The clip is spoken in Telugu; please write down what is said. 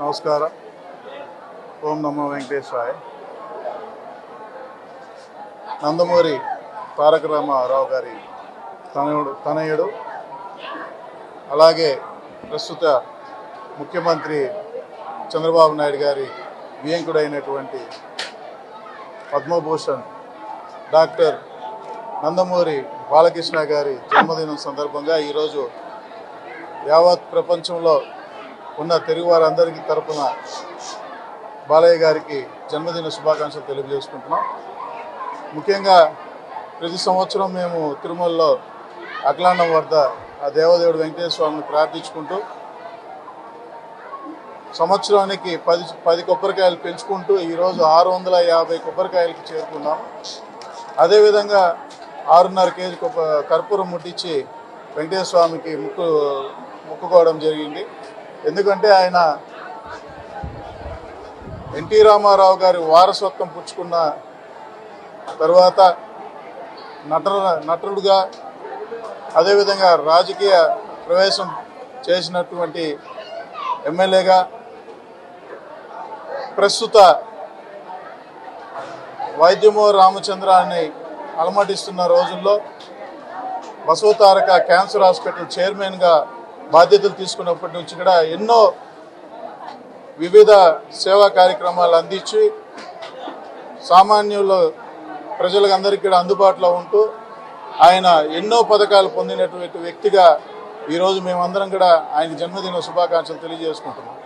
నమస్కారం. ఓం నమో వెంకటేశ్వరాయ. నందమూరి తారక రామారావు గారి తనయుడు అలాగే ప్రస్తుత ముఖ్యమంత్రి చంద్రబాబు నాయుడు గారి వియంకుడైనటువంటి పద్మభూషణ్ డాక్టర్ నందమూరి బాలకృష్ణ గారి జన్మదినం సందర్భంగా ఈరోజు యావత్ ప్రపంచంలో ఉన్న తెలుగు వారందరికీ తరపున బాలయ్య గారికి జన్మదిన శుభాకాంక్షలు తెలియజేసుకుంటున్నాం. ముఖ్యంగా ప్రతి సంవత్సరం మేము తిరుమలలో అఖలాండం వద్ద ఆ దేవదేవుడు వెంకటేశ్వర స్వామిని ప్రార్థించుకుంటూ సంవత్సరానికి 10 కొబ్బరికాయలు పెంచుకుంటూ ఈరోజు 650 కొబ్బరికాయలకి చేరుకున్నాం. అదేవిధంగా 6.5 కేజీ కర్పూరం ముట్టించి వెంకటేశ్వర స్వామికి మొక్కుకోవడం జరిగింది. ఎందుకంటే ఆయన ఎన్టీ రామారావు గారి వారసత్వం పుచ్చుకున్న తర్వాత నటుడుగా అదేవిధంగా రాజకీయ ప్రవేశం చేసినటువంటి ఎమ్మెల్యేగా ప్రస్తుత వైద్యమో రామచంద్రాన్ని అలమటిస్తున్న రోజుల్లో బసవతారక క్యాన్సర్ హాస్పిటల్ చైర్మన్గా బాధ్యతలు తీసుకున్నప్పటి నుంచి కూడా ఎన్నో వివిధ సేవా కార్యక్రమాలు అందించి సామాన్యులు ప్రజలకు అందరికీ కూడా అందుబాటులో ఉంటూ ఆయన ఎన్నో పథకాలు పొందినటువంటి వ్యక్తిగా ఈరోజు మేమందరం కూడా ఆయన జన్మదిన శుభాకాంక్షలు తెలియజేసుకుంటున్నాం.